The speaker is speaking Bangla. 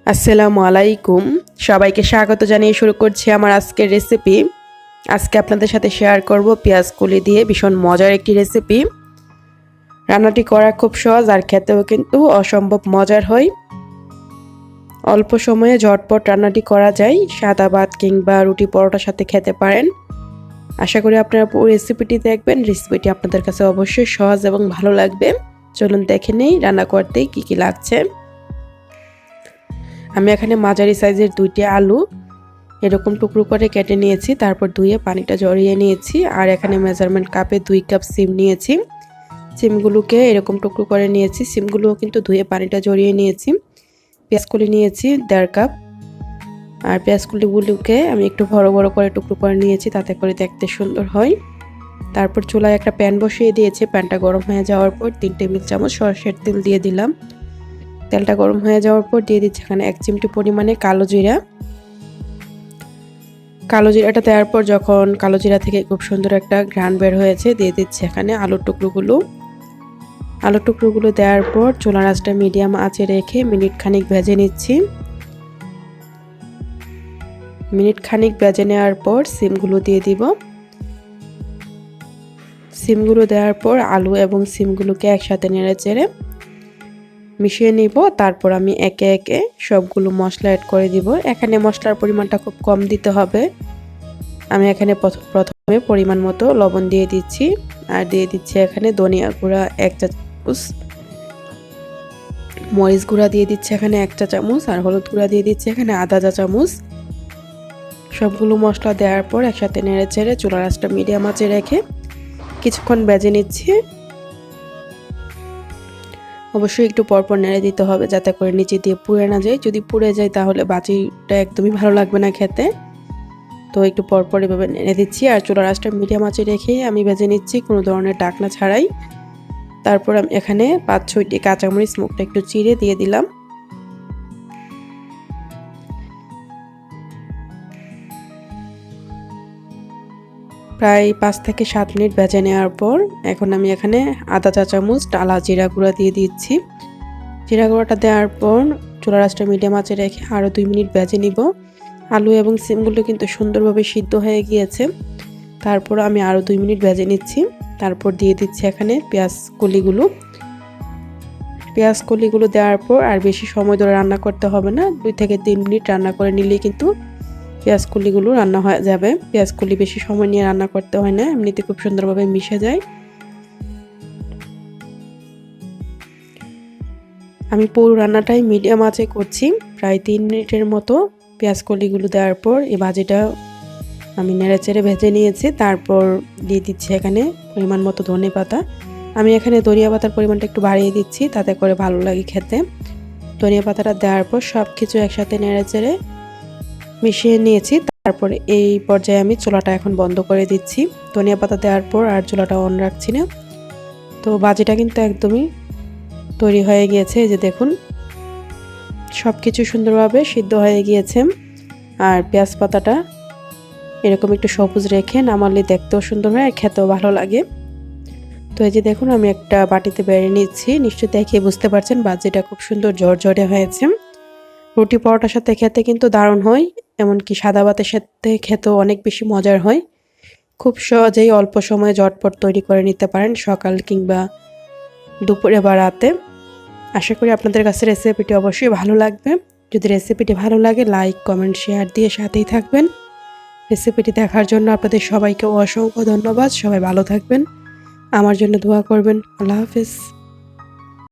আসসালামু আলাইকুম। সবাইকে স্বাগত জানিয়ে শুরু করছি আমার আজকের রেসিপি। আজকে আপনাদের সাথে শেয়ার করব পেঁয়াজ কলি দিয়ে ভীষণ মজার একটি রেসিপি। রান্নাটি করা খুব সহজ আর খেতেও কিন্তু অসম্ভব মজার হয়। অল্প সময়ে ঝটপট রান্নাটি করা যায়, সাদা ভাত কিংবা রুটি পরোটার সাথে খেতে পারেন। আশা করি আপনারা পুরো রেসিপিটি দেখবেন। রেসিপিটি আপনাদের কাছে অবশ্যই সহজ এবং ভালো লাগবে। চলুন দেখে নেই রান্না করতে কি কি লাগছে। আমি এখানে মাঝারি সাইজের 2টি আলু এরকম টুকরো করে কেটে নিয়েছি, তারপর ধুয়ে পানিটা ঝরিয়ে নিয়েছি। আর এখানে মেজারমেন্ট কাপে 2 কাপ সিম নিয়েছি। সিমগুলোকে এরকম টুকরো করে নিয়েছি। সিমগুলোও কিন্তু ধুয়ে পানিটা ঝরিয়ে নিয়েছি। পেঁয়াজকলি নিয়েছি 1.5 কাপ। আর পেঁয়াজকলিগুলোকে আমি একটু বড় বড় করে টুকরো করে নিয়েছি, তাতে করে দেখতে সুন্দর হয়। তারপর চুলায় একটা প্যান বসিয়ে দিয়েছি। প্যানটা গরম হয়ে যাওয়ার পর 3 টেবিল চামচ সরষের তেল দিয়ে দিলাম। তেলটা গরম হয়ে যাওয়ার পর দিয়ে দিচ্ছি এখানে 1 চিমটি পরিমাণে কালো জিরা। কালো জিরাটা দেওয়ার পর যখন কালো জিরা থেকে খুব সুন্দর একটা ঘ্রাণ বের হয়েছে, দিয়ে দিচ্ছি এখানে আলুর টুকরোগুলো। আলুর টুকরোগুলো দেওয়ার পর চুলার আঁচটা মিডিয়াম আঁচে রেখে মিনিট খানিক ভেজে নিচ্ছি। মিনিট খানিক ভেজে নেওয়ার পর সিমগুলো দিয়ে দিব। সিমগুলো দেওয়ার পর আলু এবং সিমগুলোকে একসাথে নেড়েচেড়ে মিশিয়ে নিব। তারপর আমি একে একে সবগুলো মশলা অ্যাড করে দিব। এখানে মশলার পরিমাণটা খুব কম দিতে হবে। আমি এখানে প্রথমে পরিমাণ মতো লবণ দিয়ে দিচ্ছি, আর দিয়ে দিচ্ছি এখানে ধনিয়া গুঁড়া 1 চা চামচ, মরিচ গুঁড়া দিয়ে দিচ্ছি এখানে 1 চা চামচ, আর হলুদ গুঁড়া দিয়ে দিচ্ছি এখানে আধা চা চামচ। সবগুলো মশলা দেওয়ার পর একসাথে নেড়ে চেড়ে চুলার আঁচটা মিডিয়াম আঁচে রেখে কিছুক্ষণ ভেজে নিচ্ছি। অবশ্যই একটু পরপর নেড়ে দিতে হবে যাতে করে নিচে দিয়ে পুড়ে না যায়। যদি পুড়ে যায় তাহলে বাজিটা একদমই ভালো লাগবে না খেতে। তো একটু পরপর এভাবে নেড়ে দিচ্ছি। আর চুলার আঁচটা মিডিয়াম আঁচে রেখেই আমি ভেজে নিচ্ছি, কোনো ধরনের ঢাকনা ছাড়াই। তারপর আমি এখানে 5-6টি কাঁচামরিচ মুখটা একটু চিড়ে দিয়ে দিলাম। প্রায় 5 থেকে 7 মিনিট ভেজে নেওয়ার পর এখন আমি এখানে আধা চা চামচ টালা জিরা গুঁড়া দিয়ে দিচ্ছি। জিরা গুঁড়াটা দেওয়ার পর চুলার আঁচটা মিডিয়াম আঁচে রেখে আরও 2 মিনিট ভেজে নিব। আলু এবং সিমগুলো কিন্তু সুন্দরভাবে সিদ্ধ হয়ে গিয়েছে। তারপর আমি আরও 2 মিনিট ভেজে নিচ্ছি। তারপর দিয়ে দিচ্ছি এখানে পেঁয়াজ কলিগুলো দেওয়ার পর আর বেশি সময় ধরে রান্না করতে হবে না, 2 থেকে 3 মিনিট রান্না করে নিলেই কিন্তু পেঁয়াজ কলিগুলো রান্না হয়ে যাবে। পেঁয়াজ কলি বেশি সময় নিয়ে রান্না করতে হয় না, এমনিতে খুব সুন্দরভাবে মিশে যায়। আমি পুরো রান্নাটাই মিডিয়াম আঁচে করছি, প্রায় 3 মিনিটের মতো। পেঁয়াজ কলিগুলো দেওয়ার পর এই ভাজিটা আমি নেড়েচেড়ে ভেজে নিয়েছি। তারপর দিয়ে দিচ্ছি এখানে পরিমাণ মতো ধনেপাতা। আমি এখানে ধনিয়া পাতার পরিমাণটা একটু বাড়িয়ে দিচ্ছি, তাতে করে ভালো লাগে খেতে। ধনিয়া পাতাটা দেওয়ার পর সব কিছু একসাথে নেড়েচেড়ে মিশিয়ে নিয়েছি। তারপরে এই পর্যায়ে আমি চুলাটা এখন বন্ধ করে দিচ্ছি। ধনিয়া পাতা দেওয়ার পর আর চুলাটা অন রাখছি না। তো ভাজিটা কিন্তু একদমই তৈরি হয়ে গিয়েছে। এই যে দেখুন, সব কিছু সুন্দরভাবে সিদ্ধ হয়ে গিয়েছে। আর পেঁয়াজ পাতাটা এরকম একটু সবুজ রেখে নামালে দেখতেও সুন্দর হয় আর খেতেও ভালো লাগে। তো এই যে দেখুন, আমি একটা বাটিতে বেড়ে নিচ্ছি। নিশ্চয়ই দেখে বুঝতে পারছেন ভাজিটা খুব সুন্দর ঝরঝরে হয়েছে। রুটি পরোটার সাথে খেতে কিন্তু দারুণ হয়, এমনকি সাদা ভাতের সাথে খেতেও অনেক বেশি মজার হয়। খুব সহজেই অল্প সময়ে ঝটপট তৈরি করে নিতে পারেন, সকাল কিংবা দুপুরে বা রাতে। আশা করি আপনাদের কাছে রেসিপিটি অবশ্যই ভালো লাগবে। যদি রেসিপিটি ভালো লাগে লাইক, কমেন্ট, শেয়ার দিয়ে সাথেই থাকবেন। রেসিপিটি দেখার জন্য আপনাদের সবাইকে অসংখ্য ধন্যবাদ। সবাই ভালো থাকবেন, আমার জন্য দোয়া করবেন। আল্লাহ হাফেজ।